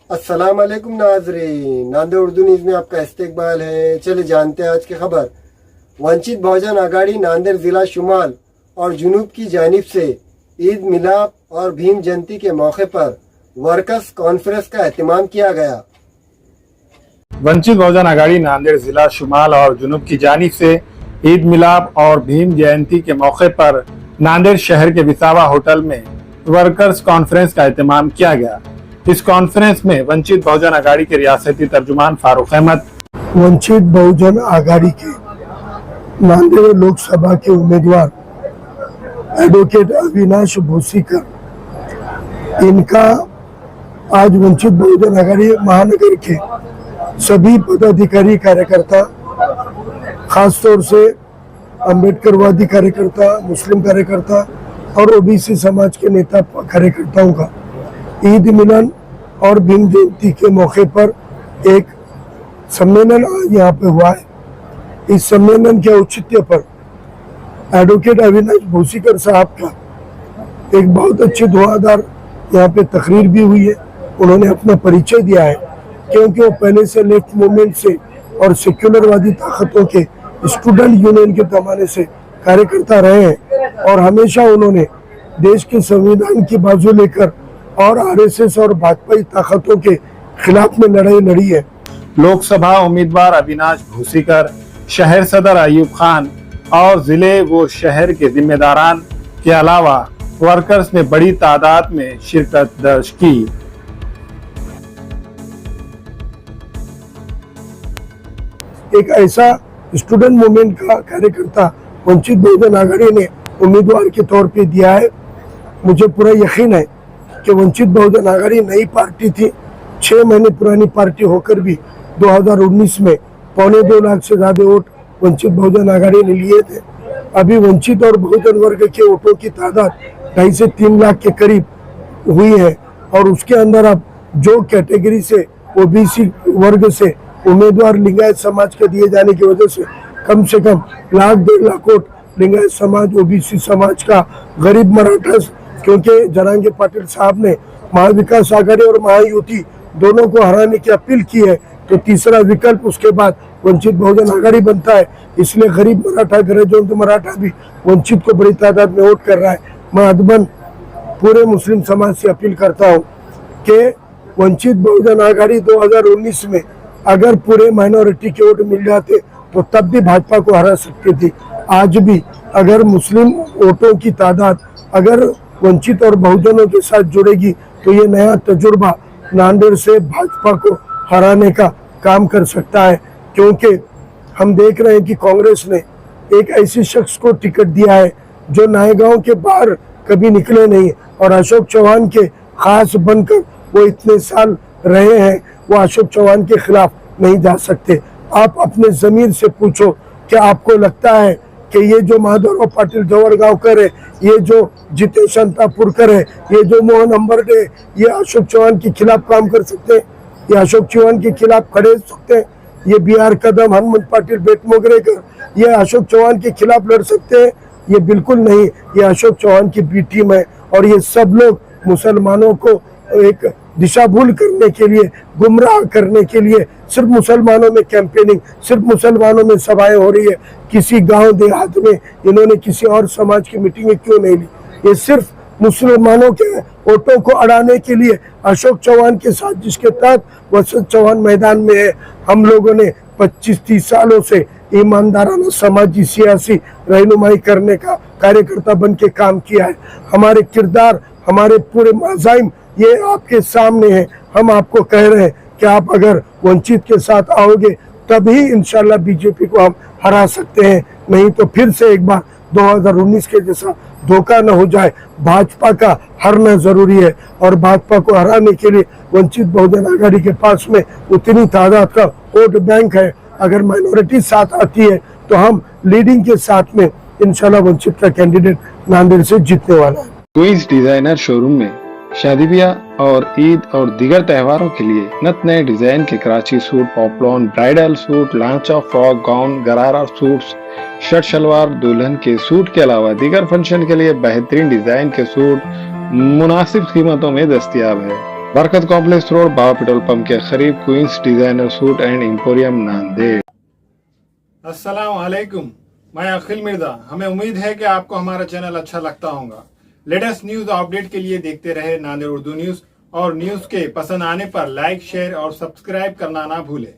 अस्सलाम वालेकुम नाजरीन, नांदेड़ उर्दू न्यूज़ में आपका इस्तकबाल है। चले जानते हैं आज की खबर। वंचित बहुजन आघाड़ी नांदेड़ ज़िला शुमाल और जुनूब की जानिब से ईद मिलाद और भीम जयंती के मौके पर वर्कर्स कॉन्फ्रेंस का एहतमाम किया गया। वंचित बहुजन आघाड़ी नांदेड़ जिला शुमाल और जुनूब की जानिब से ईद मिलाद और भीम जयंती के मौके पर नांदेड़ शहर के विसावा होटल में वर्कर्स कॉन्फ्रेंस का एहतमाम किया गया। इस कॉन्फ्रेंस में वंचित बहुजन आघाड़ी के रियासती तर्जुमान फारूक अहमद, वंचित बहुजन आघाड़ी के नांदेड़ लोकसभा के उम्मीदवार एडवोकेट अविनाश भूसीकर, इनका आज वंचित बहुजन आघाड़ी महानगर के सभी पदाधिकारी कार्यकर्ता, खासतौर से अम्बेडकरवादी कार्यकर्ता, मुस्लिम कार्यकर्ता और ओबीसी समाज के नेता कार्यकर्ताओं का ईद मिलन और भीम जयंती के मौके पर एक सम्मेलन यहाँ पे हुआ है। इस सम्मेलन के औचित्य पर एडवोकेट अविनाश भूसीकर साहब का एक बहुत अच्छी धुआंधार यहाँ पे तकरीर भी हुई है। उन्होंने अपना परिचय दिया है क्योंकि वो पहले से लेफ्ट मूवमेंट से और सेक्युलरवादी ताकतों के स्टूडेंट यूनियन के जमाने से कार्यकर्ता रहे हैं और हमेशा उन्होंने देश के संविधान की बाजू लेकर और आरएसएस और भाजपाई ताकतों के खिलाफ में लड़ाई लड़ी है। लोकसभा उम्मीदवार अविनाश भूसीकर, शहर सदर अयूब खान और जिले व शहर के जिम्मेदारान के अलावा वर्कर्स ने बड़ी तादाद में शिरकत दर्ज की। एक ऐसा स्टूडेंट मूवमेंट का कार्यकर्ता वंचित बहुजन आघाड़ी ने उम्मीदवार के तौर पे दिया है। मुझे पूरा यकीन है कि वंचित बहुजन आघाड़ी नई पार्टी थी, 6 महीने पुरानी पार्टी होकर भी 2019 में 2.25 लाख से ज्यादा वोट वंचित बहुजन आघाड़ी ने लिए थे। अभी वंचित और बहुजन वर्ग के वोटों की तादाद 2.5 से 3 लाख के करीब हुई है और उसके अंदर अब जो कैटेगरी से ओबीसी वर्ग से उम्मीदवार लिंगायत समाज के दिए जाने की वजह से कम 1.5 लाख वोट लिंगायत समाज, ओबीसी समाज का, गरीब मराठा, क्योंकि जरांगे पाटिल साहब ने महाविकास आघाड़ी और महायुति दोनों को हराने की अपील की है, तो तीसरा विकल्प उसके बाद वंचित बहुजन आघाड़ी बनता है। इसलिए गरीब मराठा, गरजवंत मराठा भी वंचित को बड़ी तादाद में वोट कर रहा है। मैं अदबन पूरे मुस्लिम समाज से अपील करता हूँ कि वंचित बहुजन आघाड़ी 2019 में अगर पूरे माइनॉरिटी के वोट मिल जाते तो तब भी भाजपा को हरा सकती थी। आज भी अगर मुस्लिम वोटों की तादाद अगर वंचित और बहुजनों के साथ जुड़ेगी तो ये नया तजुर्बा नांदेड़ से भाजपा को हराने का काम कर सकता है, क्योंकि हम देख रहे हैं कि कांग्रेस ने एक ऐसे शख्स को टिकट दिया है जो नायगांव के बाहर कभी निकले नहीं और अशोक चौहान के खास बनकर वो इतने साल रहे हैं, वो अशोक चौहान के खिलाफ नहीं जा सकते। आप अपने जमीर से पूछो कि आपको लगता है कि ये जो माधवराव पाटिल जवरगांवकर है, ये जो जितेश शांतापुरकर है, ये जो मोहन अंबर्डे, ये अशोक चौहान के खिलाफ काम कर सकते हैं? ये अशोक चौहान के खिलाफ खड़े हो सकते हैं? ये बीआर कदम, हनुमंत पाटिल बेटमोगरेकर, ये अशोक चौहान के खिलाफ लड़ सकते हैं? ये बिल्कुल नहीं। ये अशोक चौहान की बी टीम है और ये सब लोग मुसलमानों को एक दिशा भूल करने के लिए, गुमराह करने के लिए सिर्फ मुसलमानों में कैंपेनिंग, सिर्फ मुसलमानों में सभाएं हो रही है। किसी गांव देहात में इन्होंने किसी और समाज की मीटिंग क्यों नहीं ली? ये सिर्फ मुसलमानों के वोटों को अड़ाने के लिए अशोक चौहान के साथ, जिसके तहत वसंत चौहान मैदान में है। हम लोगों ने 25-30 सालों से ईमानदाराना समाजी सियासी रहनुमाई करने का कार्यकर्ता बन के काम किया है। हमारे किरदार, हमारे पूरे मज़ाहिम ये आपके सामने है। हम आपको कह रहे हैं कि आप अगर वंचित के साथ आओगे तभी इंशाल्लाह बीजेपी को हम हरा सकते हैं, नहीं तो फिर से एक बार 2019 के जैसा धोखा न हो जाए। भाजपा का हारना जरूरी है और भाजपा को हराने के लिए वंचित बहुजन आघाड़ी के पास में उतनी तादाद का वोट बैंक है। अगर माइनॉरिटी साथ आती है तो हम लीडिंग के साथ में इंशाल्लाह वंचित का कैंडिडेट नांदेड़ से जीतने वाला है। क्वींस डिजाइनर शोरूम में शादी ब्याह और ईद और दीगर त्योहारों के लिए नत नए डिजाइन के कराची सूट, पॉपलॉन, ब्राइडल सूट, लांचा, frock, gown, gharara suits, shirt shalwar, दुल्हन के सूट के अलावा दीगर फंक्शन के लिए बेहतरीन डिजाइन के सूट मुनासिब कीमतों में दस्तयाब है। Barkat complex road, Baba petrol pump के करीब, Queens designer suit and emporium, Nanded. अस्सलाम वालेकुम, मैं अखिल मिर्जा। हमें उम्मीद है कि आपको हमारा चैनल अच्छा लगता होगा। लेटेस्ट न्यूज अपडेट के लिए देखते रहे नांदेड़ उर्दू न्यूज, और न्यूज के पसंद आने पर लाइक, शेयर और सब्सक्राइब करना ना भूलें।